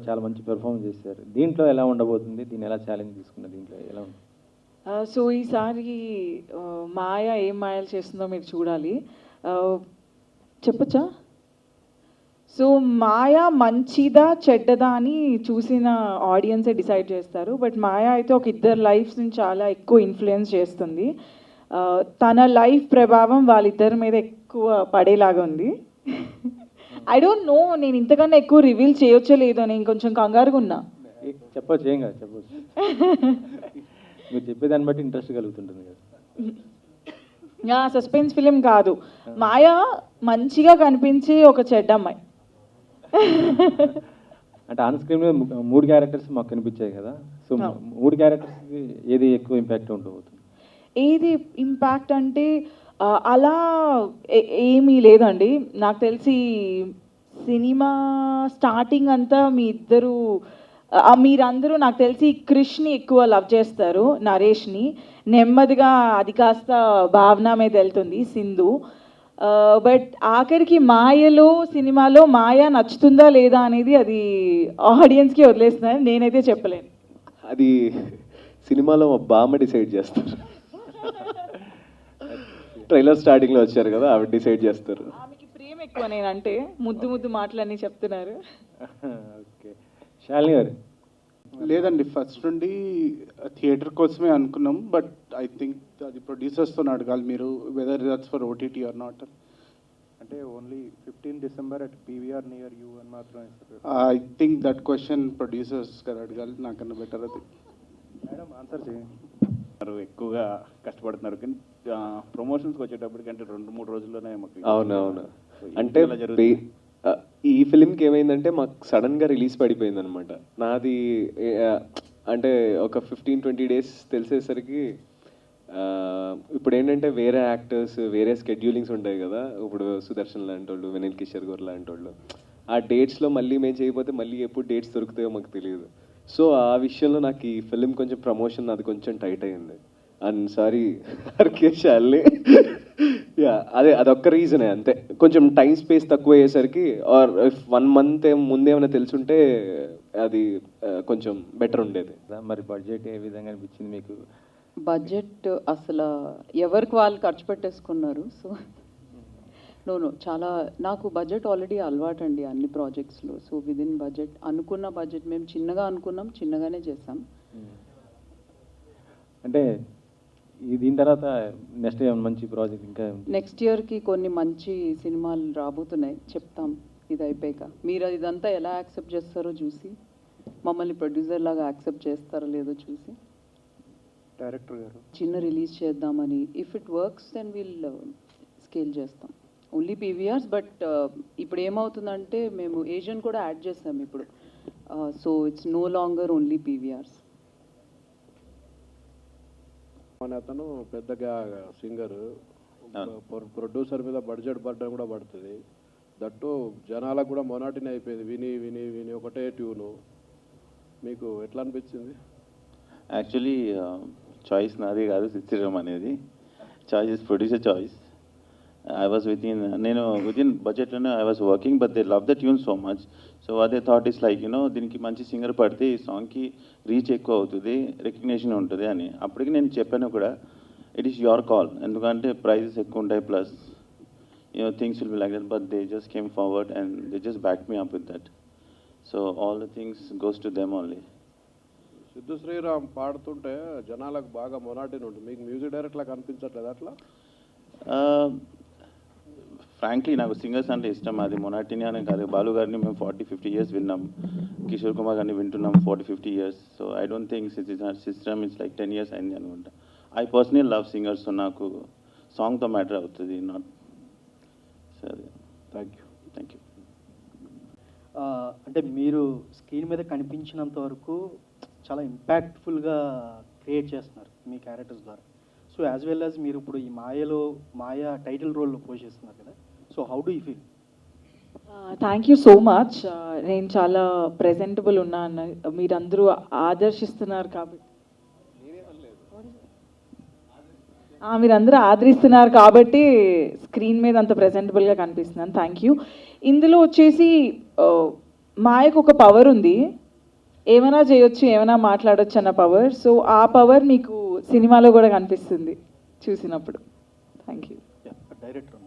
చాలా మంచి పెర్ఫార్మెన్స్ చేశారు. దీంట్లో ఎలా ఉండబోతుంది? దీన్ని ఎలా ఛాలెంజ్ తీసుకున్నారు? దీంట్లో ఎలా ఉంది? సో ఈసారి మాయ ఏం మాయలు చేస్తుందో మీరు చూడాలి. చెప్పచ్చా? సో మాయ మంచిదా చెడ్డదా అని చూసిన ఆడియన్సే డిసైడ్ చేస్తారు. బట్ మాయ అయితే ఒక ఇద్దరు లైఫ్స్ని చాలా ఎక్కువ ఇన్ఫ్లుయెన్స్ చేస్తుంది. తన లైఫ్ ప్రభావం వాళ్ళిద్దరి మీద ఎక్కువ పడేలాగా ఉంది. ఐ డోంట్ నో నేను ఇంతకన్నా ఎక్కువ రివీల్ చేయొచ్చో లేదో, నేను కొంచెం కంగారుగా ఉన్నా. చెప్పొచ్చు, ఏం కాదు, చెప్పొచ్చు. మీరు చెప్పేదాన్ని బట్టి ఇంట్రెస్ట్ కలుగుతుంటుంది కదా. సస్పెన్స్ ఫిలిం కాదు, మాయ మంచిగా కనిపించే ఒక చెడ్డ అమ్మాయి. అంటే ఆన్ స్క్రీన్ మీద 3 క్యారెక్టర్స్ మాకు కనిపించాయి కదా. సో 3 క్యారెక్టర్స్కి ఏది ఎక్కువ ఇంపాక్ట్ ఉండబోతుంది? ఏది ఇంపాక్ట్ అంటే అలా ఏమీ లేదండి. నాకు తెలిసి సినిమా స్టార్టింగ్ అంతా మీరందరూ నాకు తెలిసి క్రిష్ని ఎక్కువ లవ్ చేస్తారు, నరేష్ని. నెమ్మదిగా అది కాస్త భావన మీద వెళ్తుంది, సింధు. బట్ ఆఖరికి మాయలో సినిమాలో మాయ నచ్చుతుందా లేదా అనేది అది ఆడియన్స్కి వదిలేస్తున్నారు, నేనైతే చెప్పలేను. అది సినిమాలో మా బామ్మ డిసైడ్ చేస్తారు. ట్రైలర్ స్టార్టింగ్లో వచ్చారు కదా, ఆవిడ డిసైడ్ చేస్తారు. ఆమెకి ప్రేమ ఎక్కువ నేనంటే, ముద్దు ముద్దు మాటలన్నీ చెప్తున్నారు. ఓకే, శాలిని గారు. లేదండి, ఫస్ట్ నుండి థియేటర్ కోసమే అనుకున్నాం. బట్ ఐ థింక్ అది ప్రొడ్యూసర్స్తో అడగాలి మీరు, whether that's for OTT or not. అంటే only 15 December at PVR near you అని మాత్రమే. I think that question producers గారు అడగాలి, నాకన్నా బెటర్ అది. మేడం ఆన్సర్ చేయండి. ఎక్కువగా కష్టపడుతున్నారు కానీ ప్రమోషన్స్కి వచ్చేటప్పటికంటే 2-3 రోజుల్లోనే మాకు. అవునవును, అంటే ఈ ఫిలింకి ఏమైందంటే మాకు సడన్గా రిలీజ్ పడిపోయింది అనమాట. నాది అంటే ఒక 15-20 డేస్ తెలిసేసరికి ఇప్పుడు ఏంటంటే వేరే యాక్టర్స్ వేరే స్కెడ్యూలింగ్స్ ఉంటాయి కదా. ఇప్పుడు సుదర్శన్ లాంటి వాళ్ళు, వినీల్ కిషోర్ గారు లాంటి వాళ్ళు, ఆ డేట్స్లో మళ్ళీ మేము చేయకపోతే మళ్ళీ ఎప్పుడు డేట్స్ దొరుకుతాయో మాకు తెలియదు. సో ఆ విషయంలో నాకు ఈ ఫిలిం కొంచెం ప్రమోషన్ అది కొంచెం టైట్ అయింది. And sorry ఆర్కేశాల్ని. యా, అదొక్క రీజనే అంతే. కొంచెం టైం స్పేస్ తక్కువ అయ్యేసరికి, ఆర్ 1 మంత్ ముందేమైనా తెలుసుంటే అది కొంచెం బెటర్ ఉండేది. మరి బడ్జెట్ ఏ విధంగా అనిపించింది మీకు? బడ్జెట్ అసలు ఎవరికి వాళ్ళు ఖర్చు పెట్టేసుకున్నారు. సో నో చాలా నాకు బడ్జెట్ ఆల్రెడీ అలవాటు అండి అన్ని ప్రాజెక్ట్స్లో. సో విదిన్ బడ్జెట్, అనుకున్న బడ్జెట్ మేము చిన్నగా అనుకున్నాం, చిన్నగానే చేసాం. అంటే దీని తర్వాత నెక్స్ట్ ఏమైనా మంచి ప్రాజెక్ట్ ఇంకా నెక్స్ట్ ఇయర్కి కొన్ని మంచి సినిమాలు రాబోతున్నాయి, చెప్తాం ఇది అయిపోయాక. మీరు ఇదంతా ఎలా యాక్సెప్ట్ చేస్తారో చూసి, మమ్మల్ని ప్రొడ్యూసర్ లాగా యాక్సెప్ట్ చేస్తారో లేదో చూసి డైరెక్టర్ గారు చిన్న రిలీజ్ చేద్దామని. If it works then will scale చేస్తాం. Only PVRs. బట్ ఇప్పుడు ఏమవుతుందంటే మేము ఏజెంట్ కూడా యాడ్ చేస్తాం ఇప్పుడు. So it's no longer only PVRs. మన అతను పెద్దగా సింగర్, ప్రొడ్యూసర్ మీద బడ్జెట్ బర్డన్ కూడా పడుతుంది. దట్టు జనాలకు కూడా మొనాటిని అయిపోయింది, విని విని విని ఒకటే ట్యూను. మీకు ఎట్లా అనిపించింది? యాక్చువల్లీ చాయిస్ నాది కాదు, చిత్రం అనేది choice is producer choice. I was within budget and I was working, but they love the tune so much. So what they thought is like, దీనికి మంచి సింగర్ పడితే ఈ సాంగ్కి రీచ్ ఎక్కువ అవుతుంది, రికగ్నేషన్ ఉంటుంది అని. అప్పటికి నేను చెప్పాను కూడా, ఇట్ ఈస్ యువర్ కాల్, ఎందుకంటే ప్రైజెస్ ఎక్కువ ఉంటాయి, plus things will be like that. But they just came forward and they just back me up with that. So all the things goes to them only. Siddhu Sriram పాడుతుంటే జనాలకు బాగా మొనాటిని ఉంటుంది, మీకు music డైరెక్టర్లకు అనిపించట్లేదు అట్లా? ఫ్రాంక్లీ నాకు సింగర్స్ అంటే ఇష్టం, అది మొనాటిని అనే కాదు. బాలు గారిని మేము 40-50 ఇయర్స్ విన్నాం, కిషోర్ కుమార్ గారిని వింటున్నాం 40-50 years. So I don't think system it's like 10 years అయింది అనుకుంటా. ఐ పర్సనలీ లవ్ సింగర్స్, నాకు సాంగ్తో మ్యాటర్ అవుతుంది, నాట్. సరే, థ్యాంక్ యూ. అంటే మీరు స్క్రీన్ మీద కనిపించినంత వరకు చాలా ఇంపాక్ట్ఫుల్గా క్రియేట్ చేస్తున్నారు మీ క్యారెక్టర్స్ ద్వారా. సో యాజ్ వెల్ యాజ్ మీరు ఇప్పుడు ఈ మాయ టైటిల్ రోల్లో పోషిస్తున్నారు కదా. So how do you feel? Thank you so much. నేను చాలా ప్రెజెంటబుల్ ఉన్నాను, మీరందరూ ఆదర్శిస్తున్నారు కాబట్టి, మీరందరూ ఆదరిస్తున్నారు కాబట్టి స్క్రీన్ మీద అంత ప్రెజెంటబుల్గా కనిపిస్తున్నాను. Thank you. ఇందులో వచ్చేసి మాయకు ఒక పవర్ ఉంది, ఏమైనా చేయొచ్చు, ఏమైనా మాట్లాడొచ్చు అన్న పవర్. సో ఆ పవర్ మీకు సినిమాలో కూడా కనిపిస్తుంది చూసినప్పుడు. Thank you. డైరెక్టర్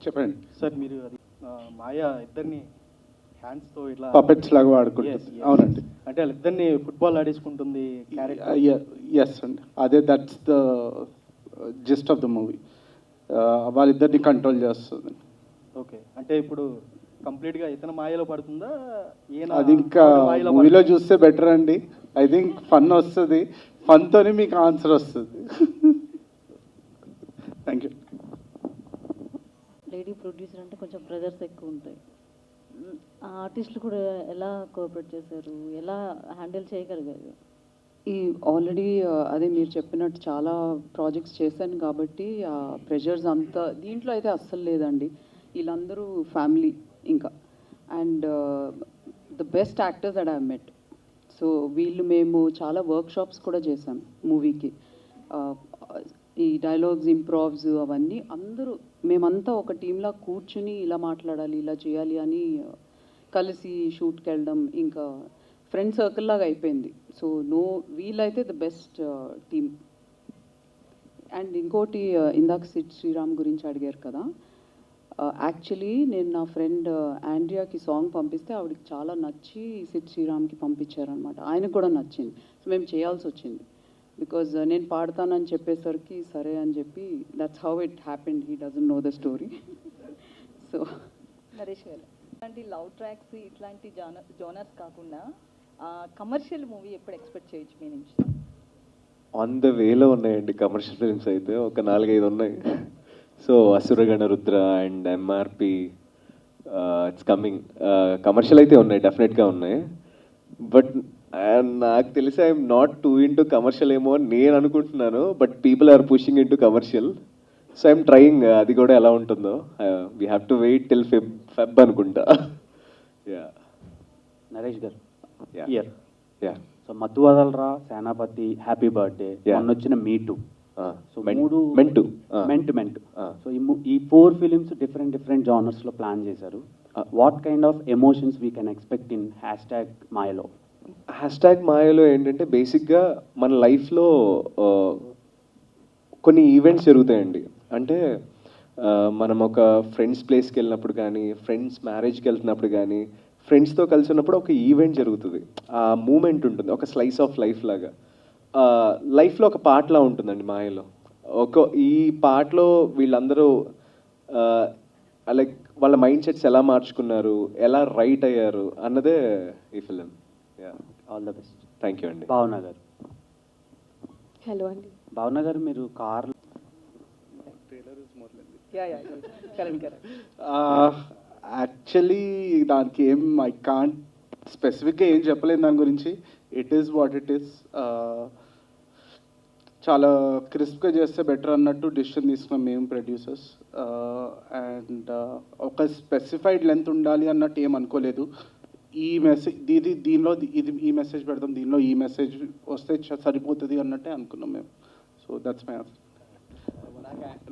చెప్పండి. సార్, మీరు అది మాయా ఇద్దరిని హ్యాండ్స్తో ఇట్లా పపెట్స్ లాగా వాడుకుంటుంది. అవునండి. అంటే వాళ్ళిద్దరిని ఫుట్బాల్ ఆడేసుకుంటుంది క్యారెక్టర్. ఎస్ అండి, అదే that's the gist of the movie. వాళ్ళిద్దరిని కంట్రోల్ చేస్తుంది. ఓకే, అంటే ఇప్పుడు కంప్లీట్గా ఇతను మాయలో పడుతుందా, అది ఇంకా మూవీలో చూస్తే బెటర్ అండి. ఐ థింక్ ఫన్ వస్తుంది, ఫన్తోనే మీకు ఆన్సర్ వస్తుంది. Thank you. లేడీ ప్రొడ్యూసర్ అంటే కొంచెం ప్రెజర్స్ ఎక్కువ ఉంటాయి. ఆ ఆర్టిస్టులు కూడా ఎలా కోఆపరేట్ చేశారు, ఎలా హ్యాండిల్ చేయగలిగారు? ఈ ఆల్రెడీ అదే మీరు చెప్పినట్టు చాలా ప్రాజెక్ట్స్ చేశాను కాబట్టి ఆ ప్రెషర్స్ అంతా దీంట్లో అయితే అస్సలు లేదండి. వీళ్ళందరూ ఫ్యామిలీ ఇంకా, and the best actors that I met. So మేము చాలా వర్క్షాప్స్ కూడా చేశాం మూవీకి. ఈ డైలాగ్స్, ఇంప్రావ్స్ అవన్నీ అందరూ మేమంతా ఒక టీంలా కూర్చుని ఇలా మాట్లాడాలి, ఇలా చేయాలి అని కలిసి షూట్కి వెళ్ళడం ఇంకా ఫ్రెండ్ సర్కిల్ లాగా అయిపోయింది. సో వీళ్ళైతే ద బెస్ట్ టీమ్. అండ్ ఇంకోటి ఇందాక సిద్ శ్రీరామ్ గురించి అడిగారు కదా. యాక్చువల్లీ నేను నా ఫ్రెండ్ ఆండ్రియాకి సాంగ్ పంపిస్తే ఆవిడకి చాలా నచ్చి సిద్ శ్రీరామ్కి పంపించారనమాట. ఆయనకు కూడా నచ్చింది. సో మేము చేయాల్సి వచ్చింది బికాజ్ నేను పాడతానని చెప్పేసరికి సరే అని చెప్పి that's how it happened. He doesn't know the story. So Naresh గారు, ఇట్లాంటి లవ్ ట్రాక్స్ ఇట్లాంటి జోనర్స్ కాకుండా కమర్షియల్ మూవీ ఎప్పుడు ఎక్స్పెక్ట్ చేయొచ్చు మీ నుంచి? ఆన్ ద వేలో ఉన్నాయండి కమర్షియల్ ఫిల్మ్స్ అయితే, ఒక 4-5 ఉన్నాయి. So Asuragana Rudra and MRP, it's coming. Commercial అయితే ఉన్నాయి, డెఫినెట్గా ఉన్నాయి. బట్ నాకు తెలిసి I'm not too into commercial ఏమో అని నేను అనుకుంటున్నాను. But people are pushing into commercial. So I'm trying. అది కూడా ఎలా ఉంటుందో we have to wait till Feb అనుకుంటా. యా నరేష్ గారు, యా యా సో మత్తు వదలరా, సేనాపతి, హ్యాపీ బర్త్డే, మొన్న వచ్చిన మీటు, సో మూడు మెంట్. సో ఈ 4 ఫిలిమ్స్ డిఫరెంట్ జానర్స్లో ప్లాన్ చేశారు. What kind of emotions we can expect in #మాయలో? #మాయలో ఏంటంటే బేసిక్గా మన లైఫ్లో కొన్ని ఈవెంట్స్ జరుగుతాయండి. అంటే మనం ఒక ఫ్రెండ్స్ ప్లేస్కి వెళ్ళినప్పుడు కానీ, ఫ్రెండ్స్ మ్యారేజ్కి వెళ్తున్నప్పుడు కానీ, ఫ్రెండ్స్తో కలిసి ఉన్నప్పుడు ఒక ఈవెంట్ జరుగుతుంది. ఆ మూమెంట్ ఉంటుంది, ఒక స్లైస్ ఆఫ్ లైఫ్ లాగా. లైఫ్లో ఒక పార్ట్లా ఉంటుందండి మాయలో. ఈ పార్ట్లో వీళ్ళందరూ లైక్ వాళ్ళ మైండ్ సెట్స్ ఎలా మార్చుకున్నారు, ఎలా రైట్ అయ్యారు అన్నదే ఈ film. All the best. Thank you అండి. భావన గారు. హలో అండి. భావన గారు, మీరు కార్లో యాక్చువల్లీ దానికి ఐ కాంట్ స్పెసిఫిక్గా ఏం చెప్పలేదు దాని గురించి. It is what it is. చాలా క్రిస్ప్గా చేస్తే బెటర్ అన్నట్టు డెసిషన్ తీసుకున్నాం మేము ప్రొడ్యూసర్స్. అండ్ ఒక స్పెసిఫైడ్ లెంత్ ఉండాలి అన్నట్టు ఏం అనుకోలేదు. ఈ మెసేజ్ దీనిలో ఈ మెసేజ్ పెడతాం, దీనిలో ఈ మెసేజ్ వస్తే సరిపోతుంది అన్నట్టే అనుకున్నాం మేము. So that's my answer.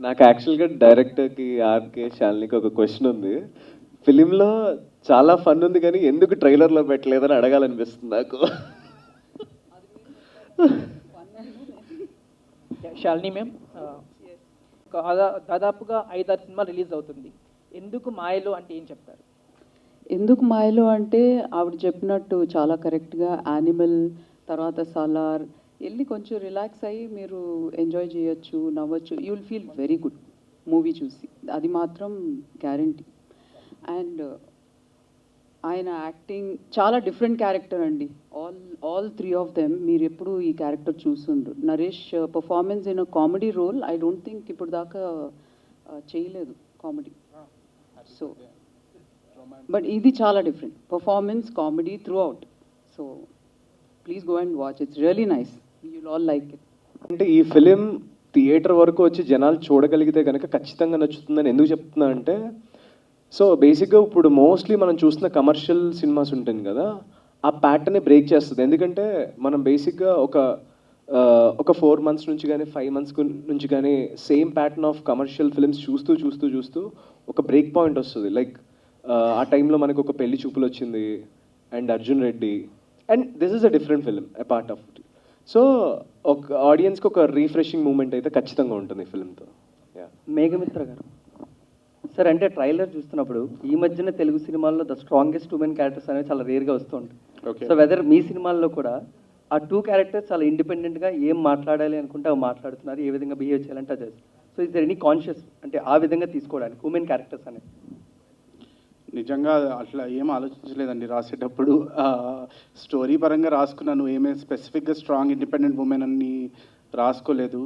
నాకు యాక్చువల్గా డైరెక్టర్కి, ఆర్కే, శాలినికి ఒక క్వశ్చన్ ఉంది. ఫిలింలో చాలా ఫన్ ఉంది కానీ ఎందుకు ట్రైలర్లో పెట్టలేదని అడగాలనిపిస్తుంది నాకు. శాలిని మ్యామ్, దాదాపుగా 5-6 సినిమాలు రిలీజ్ అవుతుంది. ఎందుకు మాయలో అంటే ఏం చెప్తారు? ఎందుకు మాయలో అంటే ఆవిడ చెప్పినట్టు చాలా కరెక్ట్గా యానిమల్, తర్వాత సలార్ వెళ్ళి కొంచెం రిలాక్స్ అయ్యి మీరు ఎంజాయ్ చేయొచ్చు, నవ్వచ్చు. You will feel very good movie చూసి, అది మాత్రం గ్యారంటీ. అండ్ ఆయన యాక్టింగ్ చాలా డిఫరెంట్ క్యారెక్టర్ అండి. ఆల్ 3 ఆఫ్ దెమ్ మీరు ఎప్పుడు ఈ క్యారెక్టర్ చూస్తుండ్రు. Naresh performance in comedy role I don't think ఇప్పుడు దాకా చేయలేదు కామెడీ. సో బట్ ఇది చాలా different performance, comedy throughout. So please go and watch, it's really nice, you'll all like it. అంటే ఈ ఫిలిం థియేటర్ వరకు వచ్చి జనాలు చూడగలిగితే కనుక ఖచ్చితంగా నచ్చుతుందని ఎందుకు చెప్తున్నా అంటే, సో బేసిక్గా ఇప్పుడు మోస్ట్లీ మనం చూస్తున్న కమర్షియల్ సినిమాస్ ఉంటుంది కదా, ఆ ప్యాటర్నే బ్రేక్ చేస్తుంది. ఎందుకంటే మనం బేసిక్గా ఒక 4 months నుంచి కానీ 5 months నుంచి కానీ same pattern of commercial films చూస్తూ ఒక బ్రేక్ పాయింట్ వస్తుంది. లైక్ ఆ టైంలో మనకు ఒక పెళ్లి చూపులు వచ్చింది and Arjun Reddy and this is a different film a part of it. So ఒక ఆడియన్స్కి ఒక రీఫ్రెషింగ్ మూమెంట్ అయితే ఖచ్చితంగా ఉంటుంది ఫిలింతో. మేఘమిత్ర గారు సార్, అంటే ట్రైలర్ చూస్తున్నప్పుడు ఈ మధ్యన తెలుగు సినిమాల్లో ద స్ట్రాంగెస్ట్ ఉమెన్ క్యారెక్టర్స్ అనేవి చాలా రేర్గా వస్తూ ఉంటాయి. Okay. సో వెదర్ మీ సినిమాల్లో కూడా ఆ 2 క్యారెక్టర్స్ చాలా ఇండిపెండెంట్గా ఏం మాట్లాడాలి అనుకుంటే అవి మాట్లాడుతున్నారు, ఏ విధంగా బిహేవ్ చేయాలంటే అది. So is there any conscious అంటే ఆ విధంగా తీసుకోవడానికి ఉమెన్ క్యారెక్టర్స్ అనేవి? నిజంగా అట్లా ఏం ఆలోచించలేదండి రాసేటప్పుడు. స్టోరీ పరంగా రాసుకున్నాను, ఏమేమి స్పెసిఫిక్గా స్ట్రాంగ్ ఇండిపెండెంట్ ఉమెన్ అని రాసుకోలేదు.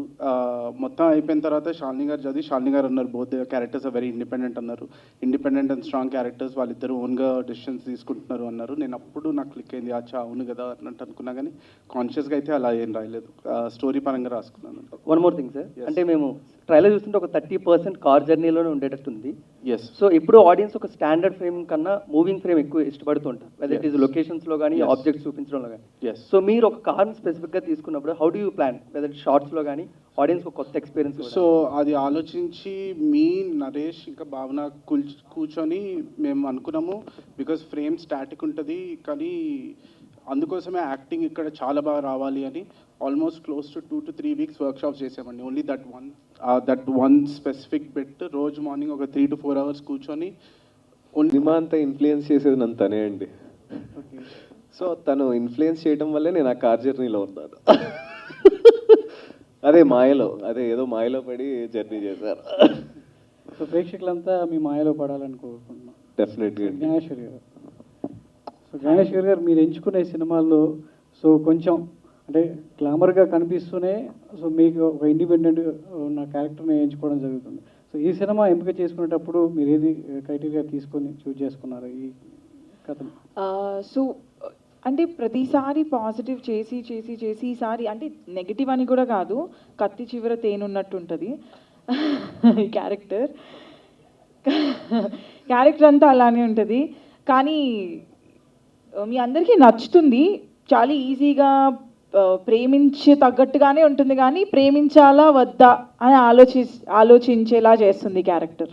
మొత్తం అయిపోయిన తర్వాత శాలిని గారు చదివి శాలిని గారు అన్నారు both characters are very independent అన్నారు. ఇండిపెండెంట్ అండ్ స్ట్రాంగ్ క్యారెక్టర్స్, వాళ్ళిద్దరు ఓన్గా డెసిషన్స్ తీసుకుంటున్నారు అన్నారు. నేను అప్పుడు నాకు క్లిక్ అయింది, అచ్చా అవును కదా అన్నట్టు అనుకున్నా, కానీ కాన్షియస్గా అయితే అలా ఏం రాయలేదు, స్టోరీ పరంగా రాసుకున్నాను. వన్ మోర్ థింగ్ సార్, అంటే మేము ట్రైలర్ చూస్తుంటే ఒక 30% కార్ జర్నీలోనే ఉండేటట్టు ఉంది. ఎస్. సో ఇప్పుడు ఆడియన్స్ ఒక స్టాండర్డ్ ఫ్రేమ్ కన్నా మూవింగ్ ఫ్రేమ్ ఎక్కువ ఇష్టపడుతూ ఉంటారు, వెదర్ ఇట్ ఈస్ లొకేషన్స్లో కానీ ఆబ్జెక్ట్స్ చూపించడంలో కానీ. Yes. సో మీరు ఒక కార్ని స్పెసిఫిక్గా తీసుకున్నప్పుడు how do you plan whether షార్ట్స్లో కానీ ఆడియన్స్ ఒక కొత్త ఎక్స్పీరియన్స్? సో అది ఆలోచించి మీ నరేష్ ఇంకా భావన కూర్చొని మేము అనుకున్నాము, బికాజ్ ఫ్రేమ్ స్టాటిక్ ఉంటుంది కానీ అందుకోసమే యాక్టింగ్ ఇక్కడ చాలా బాగా రావాలి అని almost close to 2 to 3 weeks workshops చేసామండి. Only that one specific bet రోజు మార్నింగ్ ఒక 3 to 4 hours కూర్చొని. సినిమా అంతా ఇన్ఫ్లుయెన్స్ చేసేది నన్ను తనే అండి. సో తను ఇన్ఫ్లుయెన్స్ చేయడం వల్లే నేను ఆ కార్ జర్నీలో ఉన్నాను. అదే మాయలో, అదే ఏదో మాయలో పడి జర్నీ చేశారు. సో ప్రేక్షకులంతా మీ మాయలో పడాలని కోరుకుంటున్నాం. డెఫినెట్గా. జ్ఞానేశ్వరి గారు, సో జ్ఞానేశ్వరి గారు మీరు ఎంచుకునే సినిమాల్లో సో కొంచెం అంటే గ్లామర్గా కనిపిస్తూనే సో మీకు ఒక ఇండిపెండెంట్ ఉన్న క్యారెక్టర్ని ఎంచుకోవడం జరుగుతుంది. సో ఈ సినిమా ఎంపిక చేసుకునేటప్పుడు మీరు ఏది క్రైటీరియా తీసుకొని చూజ్ చేసుకున్నారు ఈ కథను? సో అంటే ప్రతిసారి పాజిటివ్ చేసి చేసి చేసి ఈసారి అంటే నెగిటివ్ అని కూడా కాదు, కత్తి చివర తేనున్నట్టు ఉంటుంది ఈ క్యారెక్టర్ అంతా అలానే ఉంటుంది. కానీ మీ అందరికీ నచ్చుతుంది, చాలా ఈజీగా ప్రేమించి తగ్గట్టుగానే ఉంటుంది, కానీ ప్రేమించాలా వద్దా అని ఆలోచించేలా చేస్తుంది క్యారెక్టర్.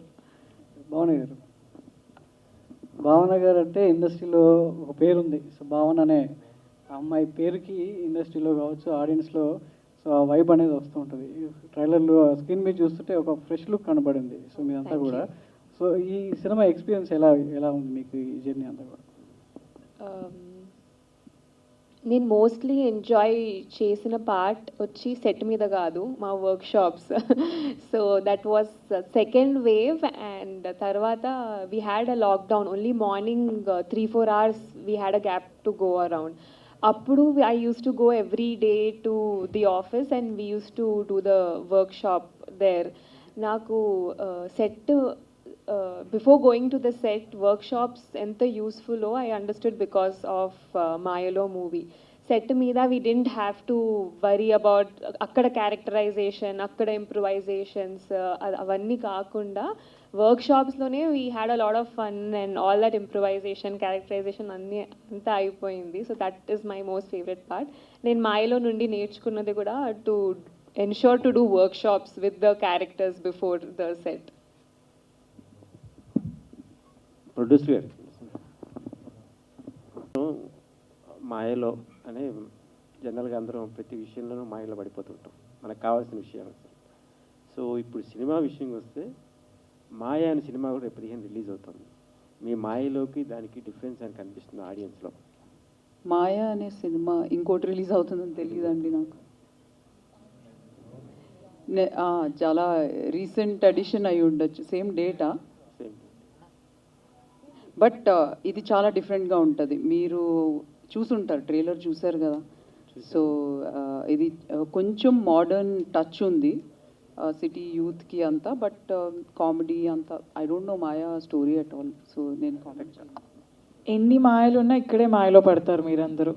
భావన గారు అంటే ఇండస్ట్రీలో ఒక పేరుంది. సో భావన అనే అమ్మాయి పేరుకి ఇండస్ట్రీలో కావచ్చు ఆడియన్స్లో సో ఆ వైబ్ అనేది వస్తూ ఉంటుంది. ట్రైలర్లో స్క్రీన్ మీద చూస్తుంటే ఒక ఫ్రెష్ లుక్ కనబడింది. సో మీరంతా కూడా సో ఈ సినిమా ఎక్స్పీరియన్స్ ఎలా ఉంది మీకు, ఈ జర్నీ అంతా కూడా? నేను మోస్ట్లీ ఎంజాయ్ చేసిన పార్ట్ వచ్చి సెట్ మీద కాదు, మా workshops. So that was second wave and తర్వాత we had a lockdown, only morning 3-4 hours we had a gap to go around. అప్పుడు I use to go every day to the office and we use to do the workshop there. నాకు set before going to the set, workshops enta useful I understood because of Mayalo movie. Set meeda we didn't have to worry about akkada characterization, akkada improvisations, avanni kaakunda workshops lone we had a lot of fun and all that improvisation, characterization anni anta ayipoyindi. So that is my most favorite part. Nen Mayalo nundi నేర్చుకున్నది కూడా to ensure to do workshops with the characters before the set. Producer గారు, మాయలో అనే జనరల్గా అందరం ప్రతి విషయంలోనూ మాయలో పడిపోతుంటాం, మనకు కావాల్సిన విషయాలు. సో ఇప్పుడు సినిమా విషయం వస్తే మాయ అనే సినిమా కూడా 15 రిలీజ్ అవుతుంది. మీ మాయలోకి దానికి డిఫరెన్స్ అని కనిపిస్తుంది ఆడియన్స్లో? మాయ అనే సినిమా ఇంకోటి రిలీజ్ అవుతుందని తెలియదండి నాకు. చాలా రీసెంట్ ఎడిషన్ అయి ఉండొచ్చు, సేమ్ డేటా. బట్ ఇది చాలా డిఫరెంట్గా ఉంటుంది. మీరు చూసుంటారు, ట్రైలర్ చూసారు కదా. సో ఇది కొంచెం మోడర్న్ టచ్ ఉంది సిటీ యూత్కి అంతా, బట్ కామెడీ అంతా I don't know Maya story at all. So నేను కామెంట్ చేయను. ఎన్ని మాయలు ఉన్నా ఇక్కడే మాయలో పడతారు మీరందరూ.